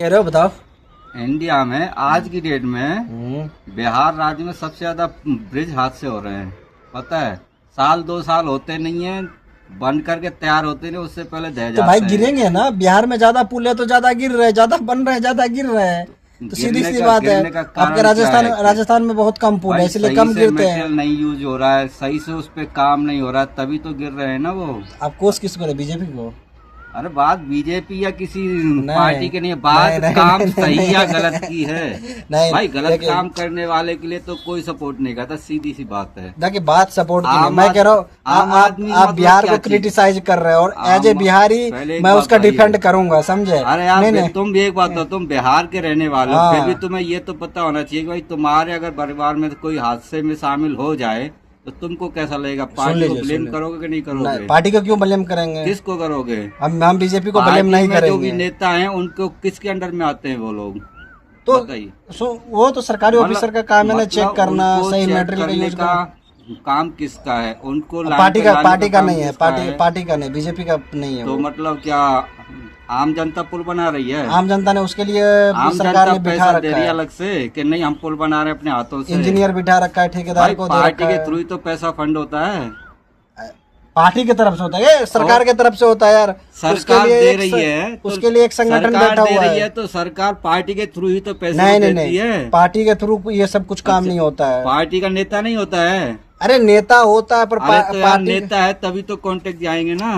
कह रहे हो बताओ। इंडिया में आज की डेट में बिहार राज्य में सबसे ज्यादा ब्रिज हादसे हो रहे हैं। पता है, साल 2 साल होते नहीं है, बन करके तैयार होते नहीं, उससे पहले ढह तो जाते भाई हैं। गिरेंगे ना, बिहार में ज्यादा पुल है तो ज्यादा गिर रहे हैं, ज्यादा बन रहे हैं ज्यादा गिर रहे हैं, तो सीधी सी बात है। गिरने का कारण आपके राजस्थान क्या है? राजस्थान में बहुत कम पुल है, भाई इसलिए सही कम से गिरते हैं। मटेरियल नहीं यूज हो रहा है, सही से उस पे काम नहीं हो रहा है, तभी तो गिर रहे हैं ना वो। आप कोस किसको रहे, बीजेपी को? अरे बात बीजेपी या किसी नहीं, पार्टी के नहीं है, बात नहीं, काम नहीं, सही नहीं, या नहीं, गलत की है। नहीं भाई गलत लेकिन- काम करने वाले के लिए तो कोई सपोर्ट नहीं करता, सीधी सी बात है। देखिए बात सपोर्ट की नहीं, आम मैं कह रहा हूँ आम आप आदमी आप मतलब बिहार क्या को क्रिटिसाइज कर रहे हो और एज ए आम- बिहारी पहले एक मैं बात उसका बताइए। डिफेंड करूंगा, समझे? अरे यार नहीं, नहीं, तुम भी एक बात हो, तुम बिहार के रहने वाले हो, हाँ। फिर भी तुम्हें ये तो पता होना चाहिए कि भाई तुम्हारे अगर परिवार में कोई हादसे में शामिल हो जाए तो तुमको कैसा लगेगा? पार्टी को लीजिए, ब्लेम सुन लीजिए। करोगे कि नहीं नहीं, करोगे? पार्टी को क्यों ब्लेम करेंगे? किसको करोगे? हम बीजेपी को ब्लेम पार्टी नहीं में जो भी करेंगे। नेता हैं उनको किसके अंडर में आते हैं वो लोग? तो बताइए। वो तो सरकारी ऑफिसर का काम है ना, चेक करना, उनको सही चेक मटेरियल का करने यूज का करना। काम किसका है? उनको लाइन पार्टी पे का लाने का काम नहीं है, किसका है? पार्टी का नहीं, बीजेपी का नहीं है तो वो। मतलब क्या आम जनता पुल बना रही है? आम जनता ने उसके लिए आम सरकार जनता ने बिठा पैसा दे रखा रही है है, अलग से कि नहीं हम पुल बना रहे हैं अपने हाथों से। इंजीनियर बिठा रखा है, ठेकेदार भाई को दे पार्टी रखा के है। थ्रू ही तो पैसा फंड होता है। पार्टी की तरफ से होता है, ये सरकार की तरफ से होता है यार। सरकार दे रही है तो उसके लिए एक संगठन सरकार बैठा दे हुआ रही है। तो सरकार पार्टी के थ्रू ही तो पैसे नहीं नहीं देती नहीं, है। पार्टी के थ्रू ये सब कुछ काम नहीं होता है। पार्टी का नेता नहीं होता है। अरे नेता होता है पर अरे तो यार पार्टी नेता है तभी तो कॉन्टेक्ट जाएंगे ना।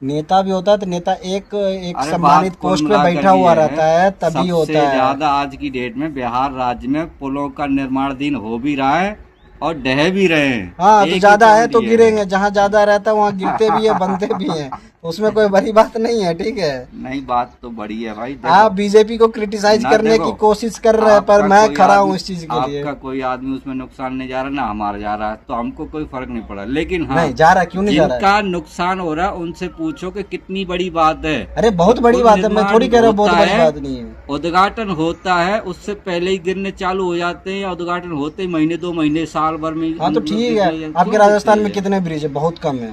नेता भी होता है तो नेता एक अरे सम्मानित बात कुल पोस्ट पे मिलाकर बैठा ये हुआ है, रहता है, तभी होता सबसे है। ज्यादा आज की डेट में बिहार राज्य में पुलों का निर्माण दिन हो भी रहा है और ढह भी रहे हैं। हाँ एक तो ही ज्यादा है पॉइंट तो ये गिरेंगे, जहाँ ज्यादा रहता है वहाँ गिरते भी है, बनते भी हैं, उसमें कोई बड़ी बात नहीं है, ठीक है। नहीं बात तो बड़ी है भाई। आप बीजेपी को क्रिटिसाइज ना करने देखो, की कोशिश कर रहे हैं पर आपका मैं कोई खड़ा हूँ आदमी- इस चीज के लिए। आपका कोई आदमी उसमें नुकसान नहीं जा रहा, ना हमारा जा रहा है, तो हमको कोई फर्क नहीं पड़ा। लेकिन हाँ, नहीं जा रहा, क्यों नहीं जा रहा है? जिनका नुकसान हो रहा है उनसे पूछो कि कितनी बड़ी बात है। अरे बहुत बड़ी कोई बात है, मैं थोड़ी कह रहा हूँ बहुत निर्माण बड़ी होता बात नहीं है। उद्घाटन होता है उससे पहले ही गिरने चालू हो जाते हैं, उद्घाटन होते ही महीने 2 महीने साल भर में। हाँ तो ठीक है, आपके राजस्थान में कितने ब्रिज है? बहुत कम है,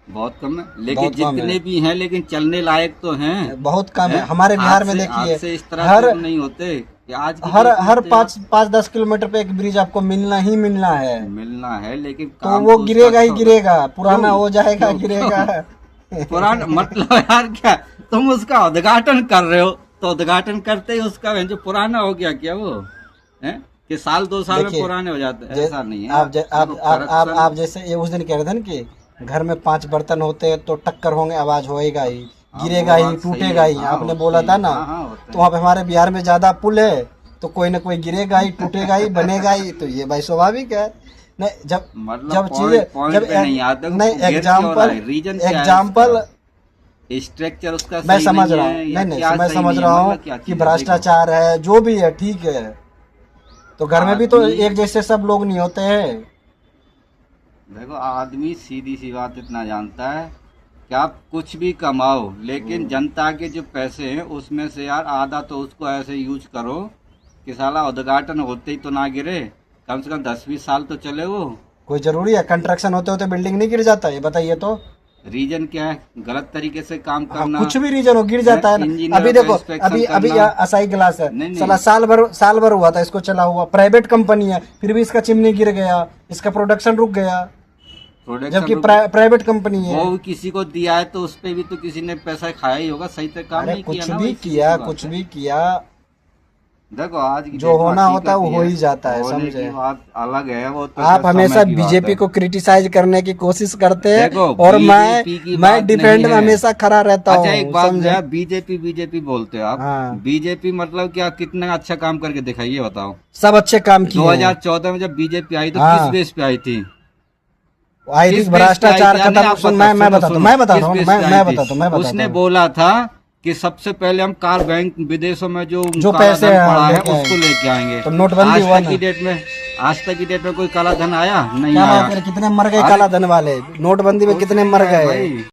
बहुत कम है, लेकिन बहुत कम जितने है। भी हैं लेकिन चलने लायक तो हैं। बहुत कम है। हैं? हमारे बिहार में आज से देखिए इस तरह हर तो नहीं होते कि आज की हर डेट में हर तो 5-10 किलोमीटर पे एक ब्रिज आपको मिलना ही मिलना है, मिलना है, लेकिन तो काम वो तो गिरेगा ही उसका गिरेगा, पुराना क्यों? हो जाएगा, क्यों? गिरेगा। पुराना मतलब यार क्या, तुम उसका उद्घाटन कर रहे हो तो उद्घाटन करते ही उसका जो पुराना हो गया क्या वो है कि साल 2 साल में देखिए, पुराने हो जाते हैं? ऐसा नहीं है। आप जैसे ये उस दिन कह रहे थे ना कि घर में 5 बर्तन होते हैं तो टक्कर होंगे, आवाज होएगा ही, गिरेगा वो ही, बात सही टूटेगा है। ही, हाँ, आपने होते बोला हैं। था ना। हाँ, होते तो वहाँ पे हमारे बिहार में ज्यादा पुल है तो कोई ना कोई गिरेगा ही, टूटेगा ही, बनेगा ही, तो ये भाई स्वाभाविक है। नहीं जब मतलब जब point जब पे नहीं आता, नहीं गिर क्यों रहा है? रीजन क्या है एग्जाम्पल स्ट्रक्चर उसका मैं सही समझ नहीं रहा है हूँ, या नहीं क्या मैं सही समझ नहीं रहा है? हूँ मतलब क्या कि चीज़ है? भ्रष्टाचार है, जो भी है, ठीक है, तो घर में भी तो आदमी- एक जैसे सब लोग नहीं होते हैं। देखो आदमी सीधी सी बात इतना जानता है कि आप कुछ भी कमाओ लेकिन जनता के जो पैसे हैं उसमें से यार आधा तो उसको ऐसे यूज करो कि साला उद्घाटन होते ही तो ना गिरे, कम से कम 10-20 साल तो चले वो। कोई जरूरी है कंस्ट्रक्शन होते होते बिल्डिंग नहीं गिर जाता? ये बताइए तो। रीजन क्या है? गलत तरीके से काम हाँ, करना। कुछ भी रीजन हो गिर जाता है ना। इंजीनियर अभी का देखो, इंस्पेक्शन अभी करना। असाई ग्लास है, नहीं, साला साल भर हुआ था इसको चला हुआ, प्राइवेट कंपनी है, फिर भी इसका चिमनी गिर गया, इसका प्रोडक्शन रुक गया, प्रोडक्शन जबकि प्राइवेट कंपनी है। वो किसी को दिया है तो उस पे भी तो किसी ने पैसा खाया ही होगा, सही से काम अरे नहीं कुछ किया ना भी भाई, किया, सीधी कुछ बात भी किया, देखो आज की जो डेट में होना होता है वो हकीकत हो ये ही जाता है, होने समझे? की बात अलग है, वो तो आप सब हमेशा समय की बात बीजेपी है। को क्रिटिसाइज करने की कोशिश करते हैं देखो, और बीजेपी की मैं बात डिफेंड नहीं में है। हमेशा खड़ा रहता हूँ, अच्छा एक बात समझे? है, बीजेपी बोलते हो आप, हाँ। बीजेपी मतलब क्या, कितना अच्छा काम करके दिखाइए बताओ। सब अच्छे काम किए हैं। 2014 में जब बीजेपी आई तो हाँ। किस बेस पे आई थी? आई किस थी बेस पे आई भ्रष्टाचार थी? नहीं, खत्म। आप सुन बताओ, मैं सुनो, बताता हूँ, सुनो, मैं बताता किस हूँ, बेस मैं पे आई मैं थी? बताता हूँ, मैं बताता उसने हूँ। बोला था कि सबसे पहले हम कार बैंक विदेशों में जो जो काला पैसे धन हैं, पड़ा है लेके उसको लेके आएंगे। तो नोटबंदी हुआ आज तक ना। की डेट में, आज तक की डेट में कोई काला धन आया नहीं क्या आया? बात है, कितने मर गए अरे- काला धन वाले, नोटबंदी में कितने मर गए। भाई